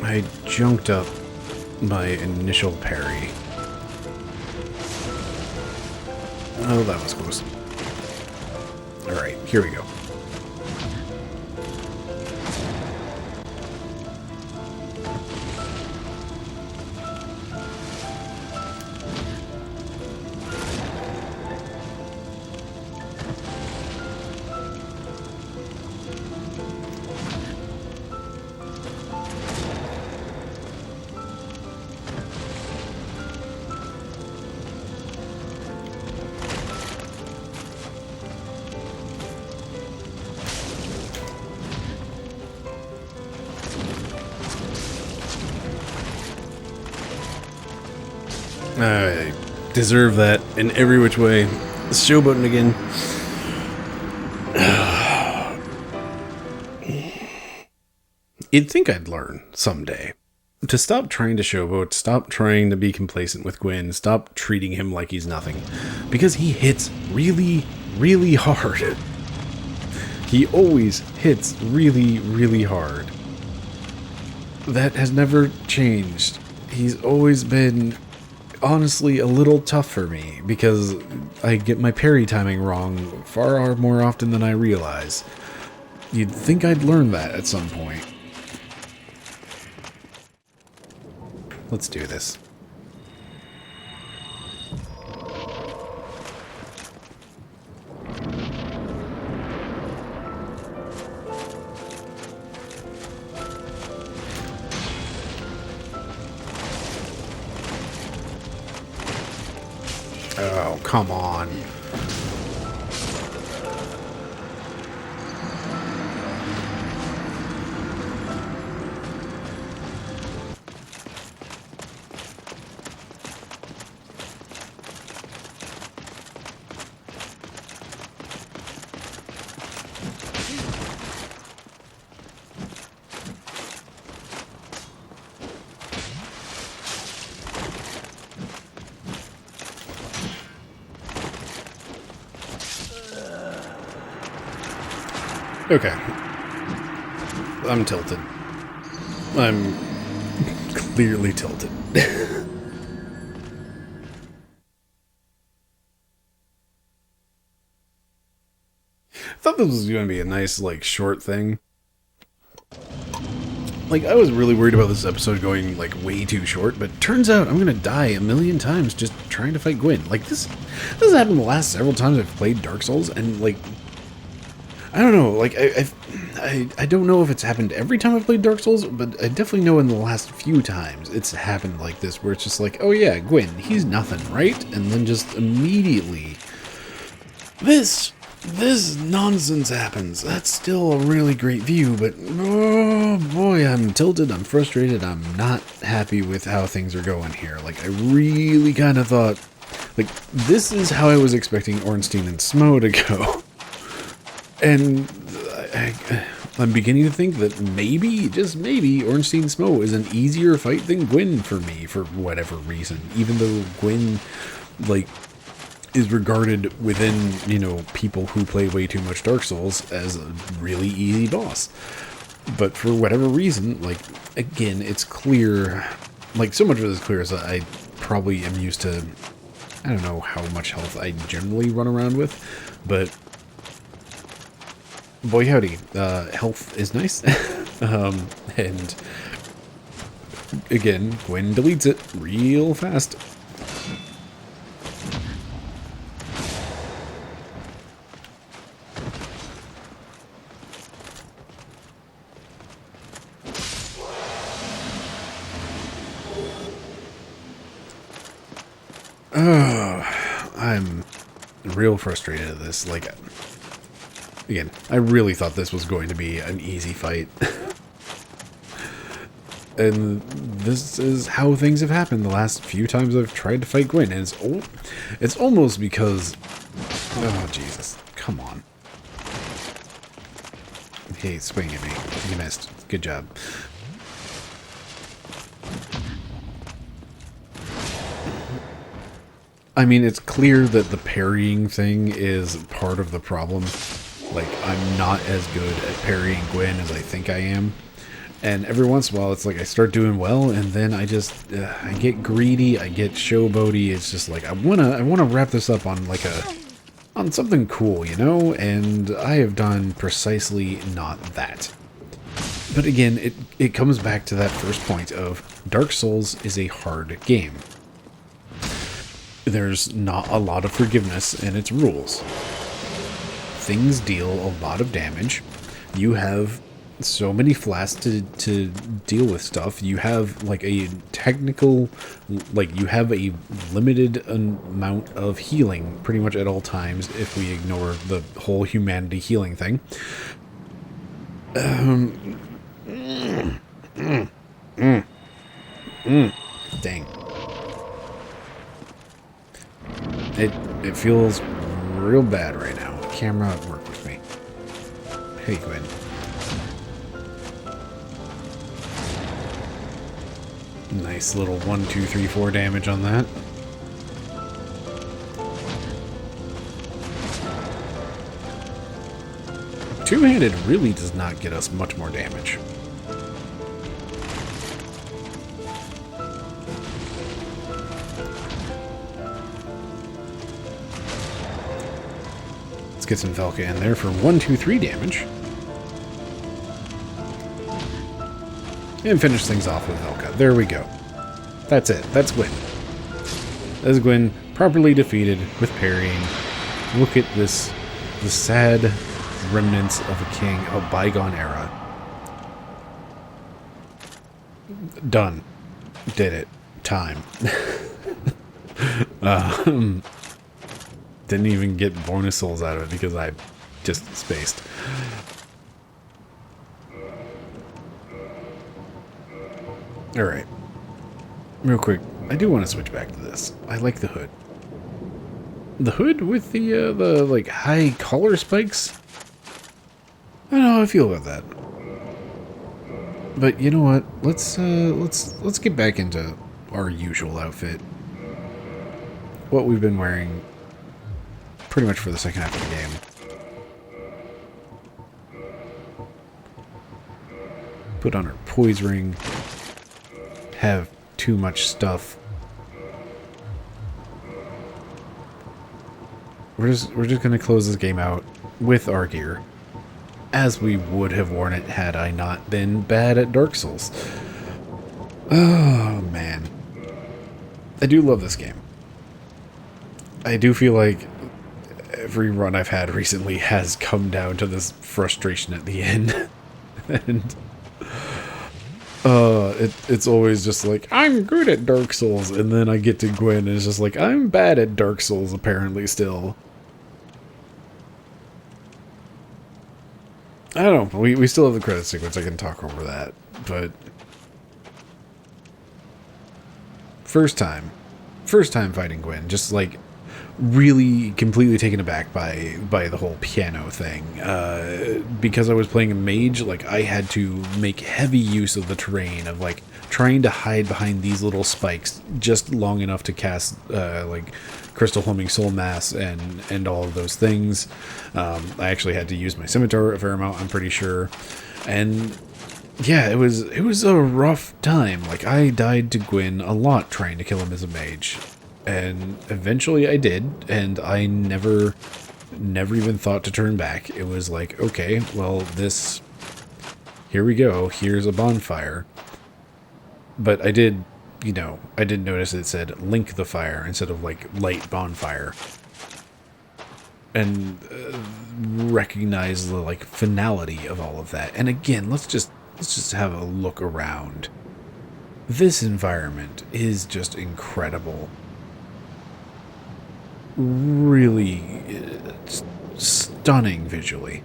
I junked up my initial parry. Oh, that was close. Alright, here we go. I deserve that in every which way. Show button again. You'd think I'd learn someday to stop trying to showboat, stop trying to be complacent with Gwyn, stop treating him like he's nothing, because he hits really, really hard. He always hits really, really hard. That has never changed. He's always been, honestly, a little tough for me, because I get my parry timing wrong far more often than I realize. You'd think I'd learn that at some point. Let's do this. Oh, come on. Okay. I'm tilted. I'm clearly tilted. I thought this was going to be a nice, like, short thing. Like, I was really worried about this episode going, like, way too short, but turns out I'm going to die a million times just trying to fight Gwyn. Like, this has happened the last several times I've played Dark Souls, and, like, I don't know, like, I don't know if it's happened every time I've played Dark Souls, but I definitely know in the last few times it's happened like this, where it's just like, oh yeah, Gwyn, he's nothing, right? And then just immediately, this nonsense happens. That's still a really great view, but oh boy, I'm tilted, I'm frustrated, I'm not happy with how things are going here. Like, I really kind of thought, like, this is how I was expecting Ornstein and Smo to go. And I'm beginning to think that maybe, just maybe, Ornstein Smo is an easier fight than Gwyn for me, for whatever reason. Even though Gwyn, like, is regarded within, you know, people who play way too much Dark Souls as a really easy boss. But for whatever reason, like, again, it's clear, like, so much of it is clear as I probably am used to, I don't know how much health I generally run around with, but boy howdy, health is nice. And again, Gwyn deletes it real fast. I'm real frustrated at this. Like, again, I really thought this was going to be an easy fight. And this is how things have happened the last few times I've tried to fight Gwyn. And it's almost because... Oh, Jesus. Come on. Hey, swing at me. You missed. Good job. I mean, it's clear that the parrying thing is part of the problem. Like, I'm not as good at parrying Gwyn as I think I am. And every once in a while, it's like I start doing well, and then I just, I get greedy, I get showboaty. It's just like, I wanna wrap this up on like on something cool, you know? And I have done precisely not that. But again, it comes back to that first point of Dark Souls is a hard game. There's not a lot of forgiveness in its rules. Things deal a lot of damage. You have so many flasks to deal with stuff. You have like a technical, like you have a limited amount of healing pretty much at all times if we ignore the whole humanity healing thing. Dang. It feels real bad right now. Camera, work with me. Hey, Gwyn. Nice little 1, 2, 3, 4 damage on that. Two-handed really does not get us much more damage. Let's get some Velka in there for 1, 2, 3 damage. And finish things off with Velka. There we go. That's it. That's Gwyn. That's Gwyn, properly defeated with parrying. Look at this, the sad remnants of a king of a bygone era. Done. Did it. Time. Didn't even get bonus souls out of it because I just spaced. Alright. Real quick, I do want to switch back to this. I like the hood. The hood with the like high collar spikes? I don't know how I feel about that. But you know what? Let's get back into our usual outfit. What we've been wearing pretty much for the second half of the game. Put on our poise ring. Have too much stuff. We're just gonna close this game out with our gear, as we would have worn it had I not been bad at Dark Souls. Oh man, I do love this game. I do feel like every run I've had recently has come down to this frustration at the end, and it's always just like, I'm good at Dark Souls, and then I get to Gwyn and it's just like, I'm bad at Dark Souls apparently still. I don't know, we still have the credit sequence, I can talk over that, but first time fighting Gwyn, just like really completely taken aback by the whole piano thing. Because I was playing a mage, like I had to make heavy use of the terrain of like trying to hide behind these little spikes just long enough to cast like crystal homing soul mass and all of those things. I actually had to use my scimitar a fair amount, I'm pretty sure. And yeah, it was a rough time. Like I died to Gwyn a lot trying to kill him as a mage. And eventually I did, and I never even thought to turn back. It was like, okay, well, here we go, here's a bonfire. But I did notice it said link the fire instead of like light bonfire. And recognize the like finality of all of that. And again, let's just have a look around. This environment is just incredible. Really stunning visually.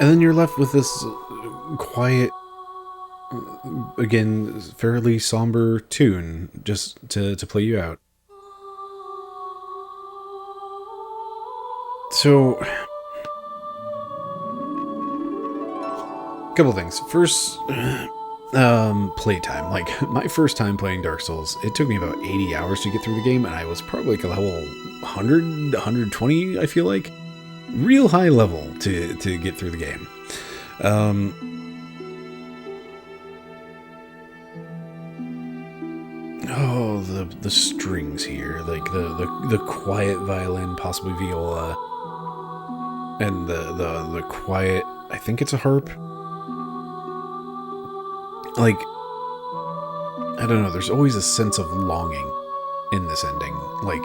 And then you're left with this quiet, again, fairly somber tune just to play you out. So, couple things. First, playtime. Like, my first time playing Dark Souls, it took me about 80 hours to get through the game, and I was probably like a level 100, 120, I feel like. Real high level to get through the game. Oh, the strings here, like the quiet violin, possibly viola, and the quiet, I think it's a harp. Like, I don't know, there's always a sense of longing in this ending. Like,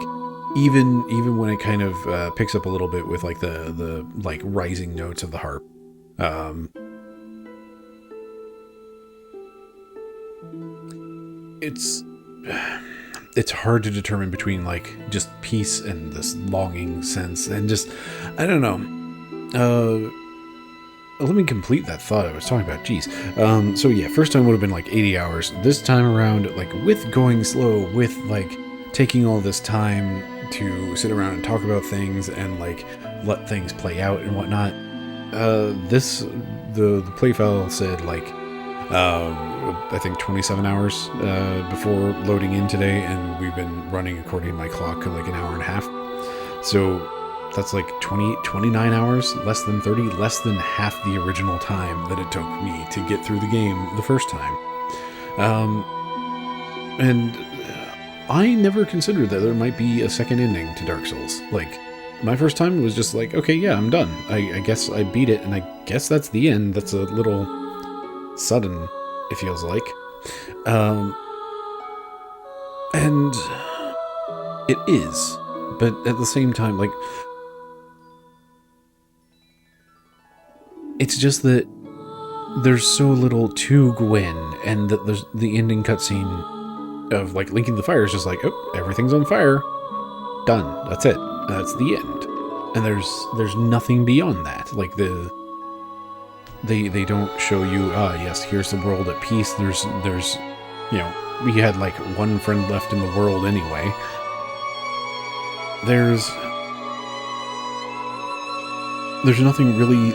even when it kind of picks up a little bit with like the like rising notes of the harp. It's hard to determine between like just peace and this longing sense, and just, I don't know. let me complete that thought I was talking about. Jeez. So yeah, first time would have been like 80 hours. This time around, like with going slow, with like taking all this time to sit around and talk about things and like let things play out and whatnot. The play file said like I think 27 hours before loading in today, and we've been running according to my clock like an hour and a half. So that's like 29 hours, less than 30, less than half the original time that it took me to get through the game the first time. And I never considered that there might be a second ending to Dark Souls. Like, my first time was just like, okay, yeah, I'm done. I guess I beat it, and I guess that's the end. That's a little sudden, it feels like. And it is. But at the same time, like, it's just that there's so little to Gwen, and that there's the ending cutscene of, like, Link in the Fire is just like, oh, everything's on fire. Done. That's it. That's the end. And there's nothing beyond that. Like, they don't show you, yes, here's the world at peace. There's, you know, we had, like, one friend left in the world anyway. There's nothing really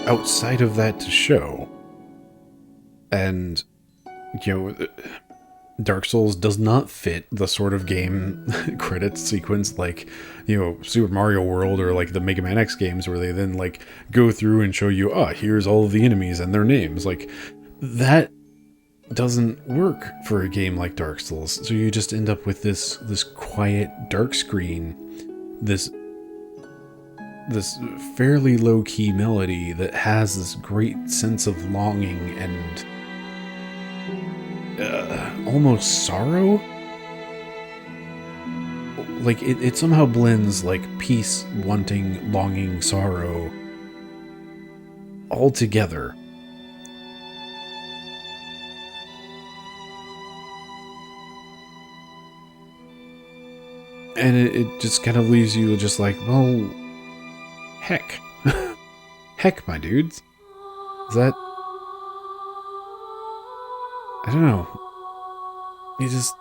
outside of that to show. And, you know, Dark Souls does not fit the sort of game credits sequence like, you know, Super Mario World or like the Mega Man X games where they then like go through and show you, here's all of the enemies and their names. Like, that doesn't work for a game like Dark Souls. So you just end up with this quiet dark screen, this fairly low-key melody that has this great sense of longing and almost sorrow. Like, it somehow blends like peace, wanting, longing, sorrow all together. And it just kind of leaves you just like, well, heck. Heck, my dudes. Is that... I don't know. You just...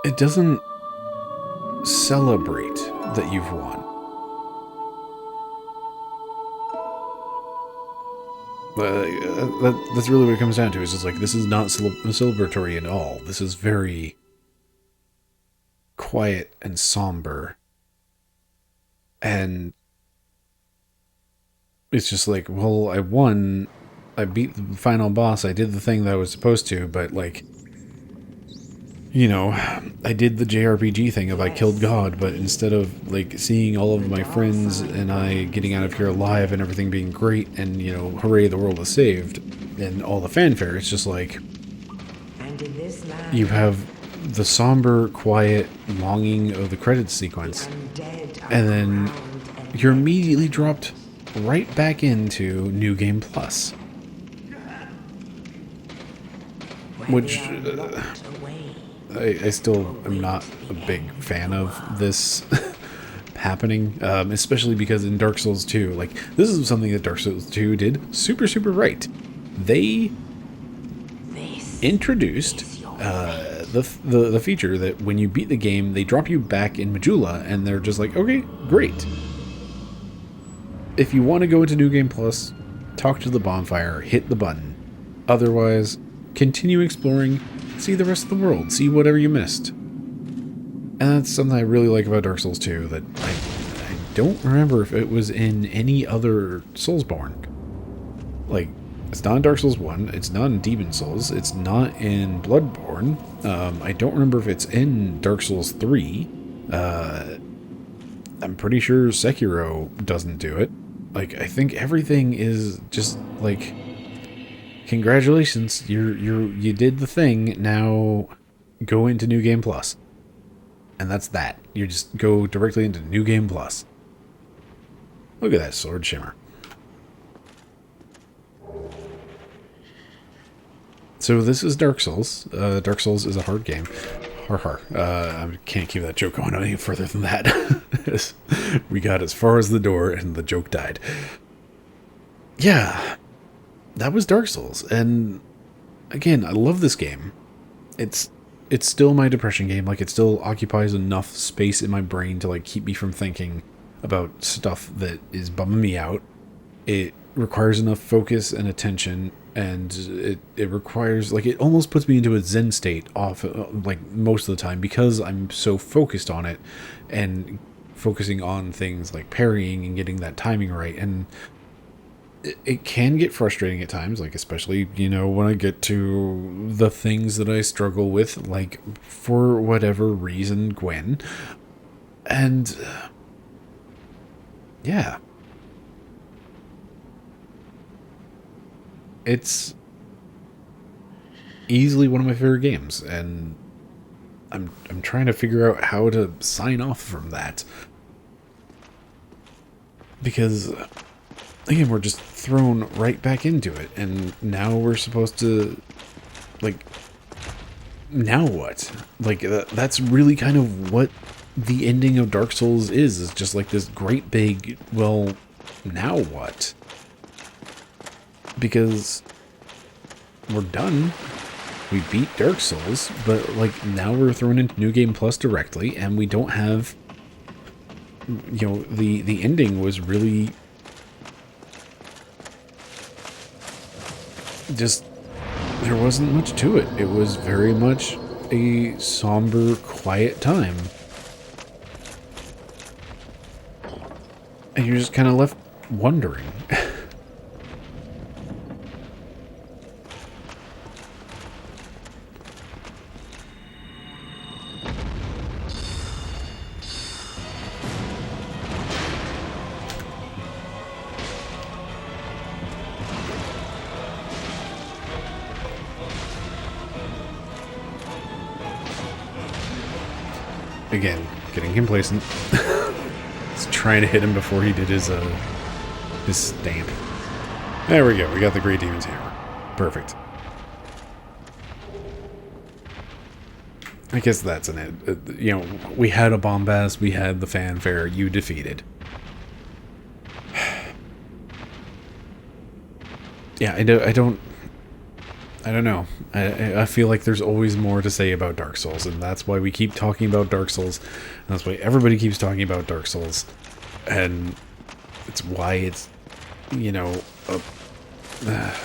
It doesn't celebrate that you've won. That's really what it comes down to. Is just like, this is not celebratory at all. This is very quiet and somber. And it's just like, well, I won. I beat the final boss. I did the thing that I was supposed to, but like, you know, I did the JRPG thing of I killed God, but instead of like seeing all of my friends and I getting out of here alive and everything being great and, you know, hooray, the world is saved and all the fanfare, it's just like you have the somber, quiet longing of the credits sequence, and then you're immediately dropped right back into New Game Plus, which I still am not a big fan of this happening, especially because in Dark Souls 2, like, this is something that Dark Souls 2 did super, super right. They introduced the feature that when you beat the game, they drop you back in Majula, and they're just like, okay, great. If you want to go into New Game Plus, talk to the bonfire, hit the button. Otherwise, continue exploring, see the rest of the world, see whatever you missed. And that's something I really like about Dark Souls 2, that I don't remember if it was in any other Soulsborne. Like, it's not in Dark Souls 1, it's not in Demon Souls, it's not in Bloodborne. I don't remember if it's in Dark Souls 3. I'm pretty sure Sekiro doesn't do it. Like, I think everything is just like, congratulations, you did the thing, now go into New Game Plus. And that's that. You just go directly into New Game Plus. Look at that sword shimmer. So this is Dark Souls. Dark Souls is a hard game. Har har. I can't keep that joke going any further than that. We got as far as the door and the joke died. Yeah, that was Dark Souls. And again, I love this game. It's still my depression game. Like, it still occupies enough space in my brain to like keep me from thinking about stuff that is bumming me out. It requires enough focus and attention, and it requires, like, it almost puts me into a zen state off like most of the time, because I'm so focused on it and focusing on things like parrying and getting that timing right. And it can get frustrating at times, like, especially, you know, when I get to the things that I struggle with, like, for whatever reason, Gwen. And yeah, it's easily one of my favorite games, and I'm trying to figure out how to sign off from that, because again, we're just thrown right back into it, and now we're supposed to, like, now what? Like, that's really kind of what the ending of Dark Souls is just like this great big, well, now what? Because we're done. We beat Dark Souls, but, like, now we're thrown into New Game Plus directly, and we don't have, you know, the ending was really just, there wasn't much to it. It was very much a somber, quiet time. And you're just kind of left wondering. Again, getting complacent. Just trying to hit him before he did his stamp. There we go. We got the Great Demon's Hammer. Perfect. I guess that's an it. You know, we had a bombast, we had the fanfare, you defeated. Yeah, I don't know. I feel like there's always more to say about Dark Souls, and that's why we keep talking about Dark Souls, and that's why everybody keeps talking about Dark Souls, and it's why it's, you know,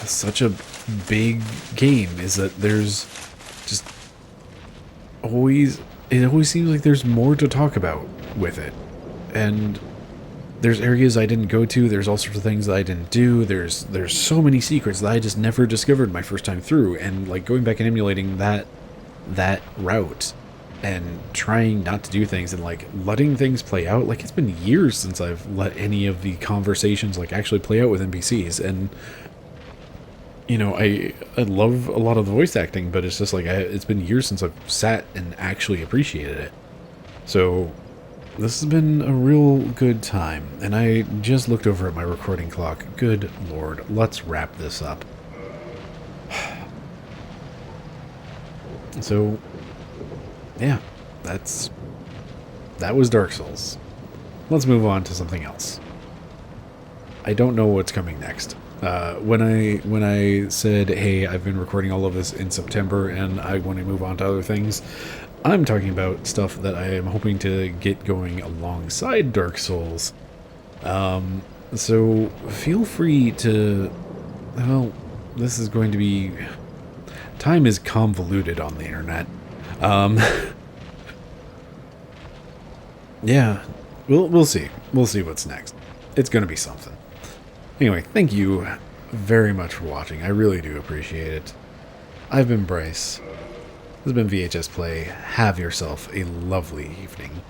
such a big game, is that there's just always, it always seems like there's more to talk about with it, and there's areas I didn't go to, there's all sorts of things that I didn't do, there's so many secrets that I just never discovered my first time through, and, like, going back and emulating that route and trying not to do things and, like, letting things play out. Like, it's been years since I've let any of the conversations, like, actually play out with NPCs, and, you know, I love a lot of the voice acting, but it's just like, it's been years since I've sat and actually appreciated it. So this has been a real good time, and I just looked over at my recording clock. Good lord, let's wrap this up. So, yeah, that was Dark Souls. Let's move on to something else. I don't know what's coming next. When I said, hey, I've been recording all of this in September and I want to move on to other things, I'm talking about stuff that I am hoping to get going alongside Dark Souls. So feel free to, well, this is going to be, time is convoluted on the internet. Yeah, we'll see. We'll see what's next. It's going to be something. Anyway, thank you very much for watching. I really do appreciate it. I've been Bryce. This has been VHS Play. Have yourself a lovely evening.